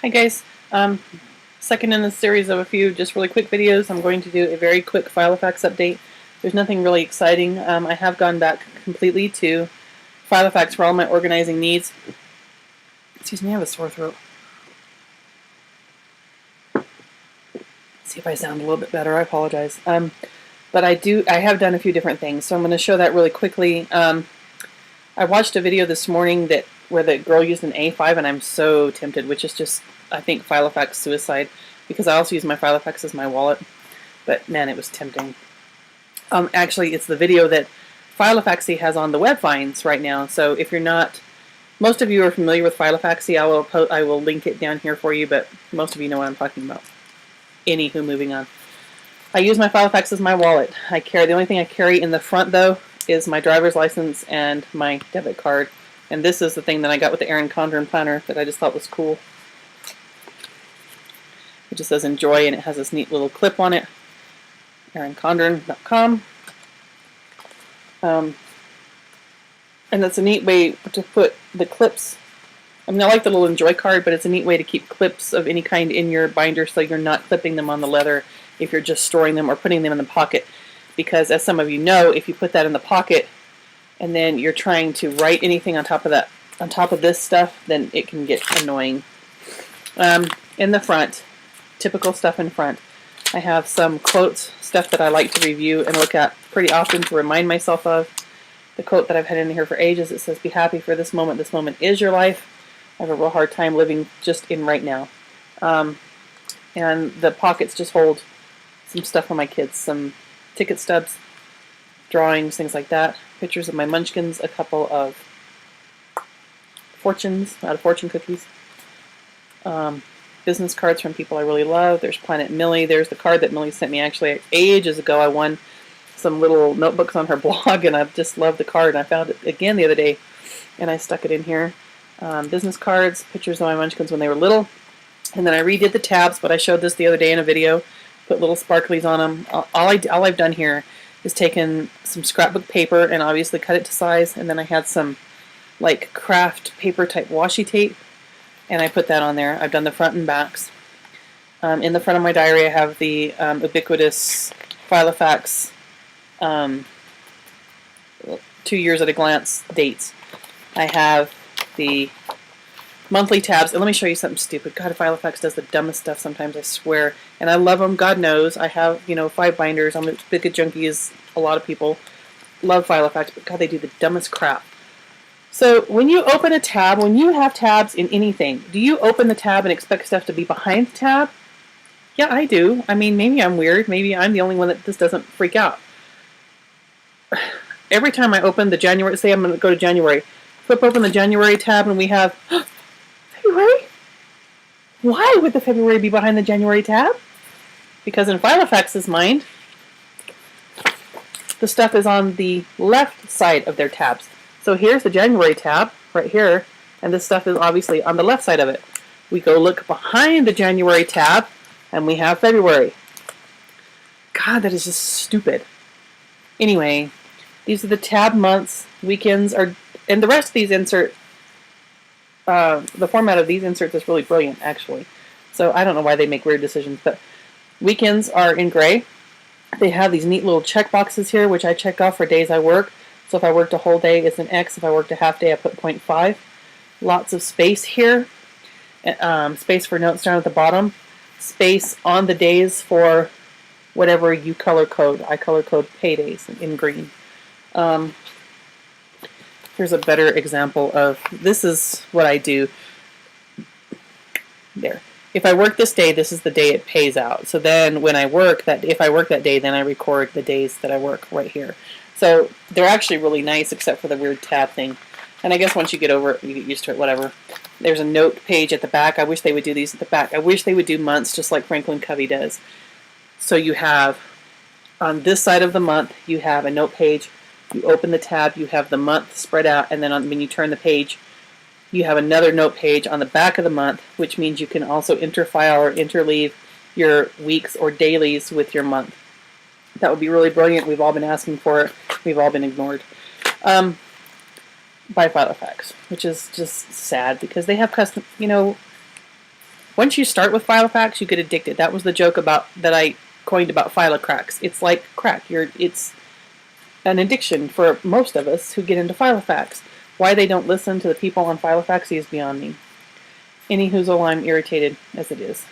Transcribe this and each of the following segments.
Hi guys, second in a series of a few just really quick videos. I'm going to do a very quick Filofax update. There's nothing really exciting. I have gone back completely to Filofax for all my organizing needs. Excuse me, I have a sore throat. Let's see if I sound a little bit better. I apologize. But I have done a few different things, so I'm going to show that really quickly. I watched a video this morning where the girl used an A5, and I'm so tempted, which is just, I think, Filofax suicide, because I also use my Filofax as my wallet. But man, it was tempting. Actually, it's the video that Filofaxy has on the web finds right now. So if you're not, most of you are familiar with Filofaxy. I will link it down here for you, but most of you know what I'm talking about. Anywho, moving on. I use my Filofax as my wallet. The only thing I carry in the front though is my driver's license and my debit card. And this is the thing that I got with the Erin Condren planner that I just thought was cool. It just says enjoy, and it has this neat little clip on it. erincondren.com. And that's a neat way to put the clips. I mean, I like the little enjoy card, but it's a neat way to keep clips of any kind in your binder so you're not clipping them on the leather if you're just storing them or putting them in the pocket. Because as some of you know, if you put that in the pocket and then you're trying to write anything on top of this stuff, then it can get annoying. In the front, typical stuff in front, I have some quotes, stuff that I like to review and look at pretty often to remind myself of. The quote that I've had in here for ages, it says, "Be happy for this moment. This moment is your life." I have a real hard time living just in right now. And the pockets just hold some stuff for my kids, some ticket stubs, drawings, things like that. Pictures of my munchkins, a couple of fortunes, out of fortune cookies. Business cards from people I really love. There's Planet Millie. There's the card that Millie sent me actually ages ago. I won some little notebooks on her blog, and I just love the card. And I found it again the other day, and I stuck it in here. Business cards, pictures of my munchkins when they were little. And then I redid the tabs, but I showed this the other day in a video. Put little sparklies on them. All I've done here is taken some scrapbook paper and obviously cut it to size, and then I had some like craft paper type washi tape, and I put that on there. I've done the front and backs. In the front of my diary I have the ubiquitous Filofax 2 years at a glance dates. I have the monthly tabs, and let me show you something stupid. God, Filofax does the dumbest stuff sometimes, I swear. And I love them, God knows. I have, 5 binders. I'm as big a junkie as a lot of people. Love Filofax, but God, they do the dumbest crap. So when you open a tab, when you have tabs in anything, do you open the tab and expect stuff to be behind the tab? Yeah, I do. I mean, maybe I'm weird. Maybe I'm the only one that this doesn't freak out. Every time I open the January, say I'm going to go to January, flip open the January tab and we have February? Why would the February be behind the January tab? Because in Filofax's mind, the stuff is on the left side of their tabs. So here's the January tab right here, and this stuff is obviously on the left side of it. We go look behind the January tab, and we have February. God, that is just stupid. Anyway, these are the tab months. Weekends are, and the rest of these insert. The format of these inserts is really brilliant, actually. So I don't know why they make weird decisions, but weekends are in gray. They have these neat little check boxes here, which I check off for days I work. So if I worked a whole day, it's an X. If I worked a half day, I put 0.5. Lots of space here. Space for notes down at the bottom. Space on the days for whatever you color code. I color code paydays in green. Here's a better example of, this is what I do. There. If I work this day, this is the day it pays out. So then when I work that, if I work that day, then I record the days that I work right here. So they're actually really nice, except for the weird tab thing. And I guess once you get over it, you get used to it, whatever. There's a note page at the back. I wish they would do these at the back. I wish they would do months just like Franklin Covey does. So you have, on this side of the month, you have a note page. You open the tab, you have the month spread out, and then when you turn the page, you have another note page on the back of the month, which means you can also interfile or interleave your weeks or dailies with your month. That would be really brilliant. We've all been asking for it. We've all been ignored by Filofax, which is just sad because they have custom, Once you start with Filofax, you get addicted. That was the joke that I coined about Filocracks. It's like crack. It's an addiction for most of us who get into Filofax. Why they don't listen to the people on Filofax is beyond me. Anyhoozle, I'm irritated as it is.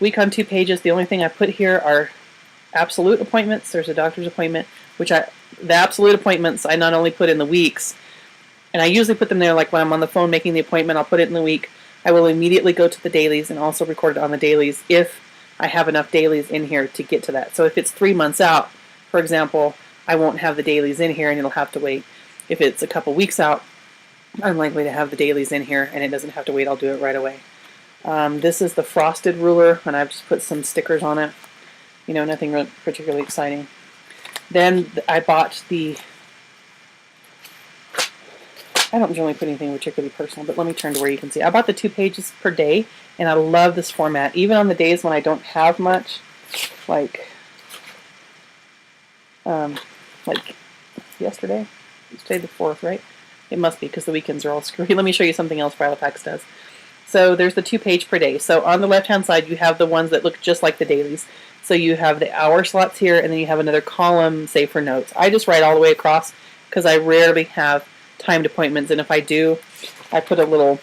Week on 2 pages. The only thing I put here are absolute appointments. There's a doctor's appointment, the absolute appointments I not only put in the weeks, and I usually put them there like when I'm on the phone making the appointment, I'll put it in the week. I will immediately go to the dailies and also record it on the dailies if I have enough dailies in here to get to that. So if it's 3 months out, for example, I won't have the dailies in here and it'll have to wait. If it's a couple weeks out, I'm likely to have the dailies in here and it doesn't have to wait. I'll do it right away. This is the frosted ruler, and I've just put some stickers on it. You know, nothing really particularly exciting. Then I bought I don't generally put anything particularly personal, but let me turn to where you can see. I bought the 2 pages per day, and I love this format. Even on the days when I don't have much, like yesterday. It's today the 4th, right? It must be because the weekends are all screwy. Let me show you something else Filofax does. So there's the 2 page per day. So on the left-hand side, you have the ones that look just like the dailies. So you have the hour slots here, and then you have another column, say, for notes. I just write all the way across because I rarely have timed appointments, and if I do, I put a little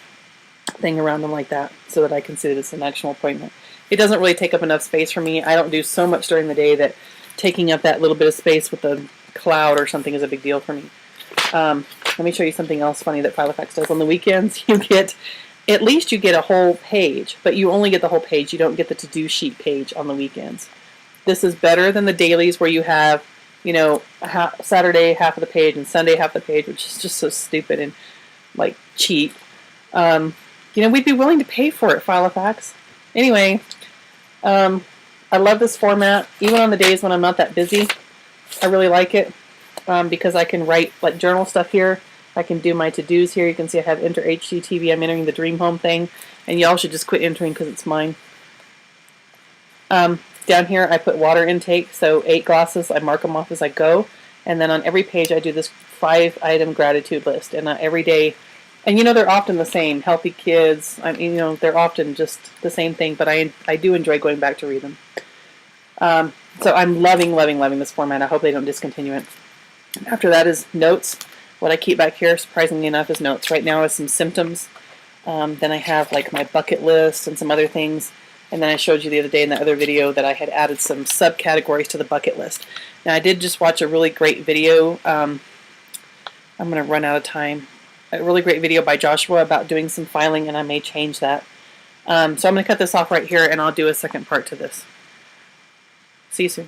thing around them like that so that I consider this an actual appointment. It doesn't really take up enough space for me. I don't do so much during the day that taking up that little bit of space with the cloud or something is a big deal for me. Let me show you something else funny that Filofax does. On the weekends, at least you get a whole page, but you only get the whole page. You don't get the to-do sheet page on the weekends. This is better than the dailies where you have, you know, Saturday half of the page and Sunday half the page, which is just so stupid and like cheap. You know, we'd be willing to pay for it, Filofax. Anyway, I love this format. Even on the days when I'm not that busy, I really like it because I can write like journal stuff here. I can do my to-dos here. You can see I have Enter HGTV. I'm entering the Dream Home thing, and y'all should just quit entering because it's mine. Down here I put water intake, so 8 glasses. I mark them off as I go, and then on every page I do this 5-item gratitude list, and every day, and you know they're often the same. Healthy kids, I mean, you know, they're often just the same thing, but I do enjoy going back to read them. So I'm loving this format. I hope they don't discontinue it. After that is notes. What I keep back here, surprisingly enough, is notes. Right now is some symptoms. Then I have like my bucket list and some other things. And then I showed you the other day in the other video that I had added some subcategories to the bucket list. Now I did just watch a really great video. I'm going to run out of time. A really great video by Joshua about doing some filing, and I may change that. So I'm going to cut this off right here, and I'll do a second part to this. See you soon.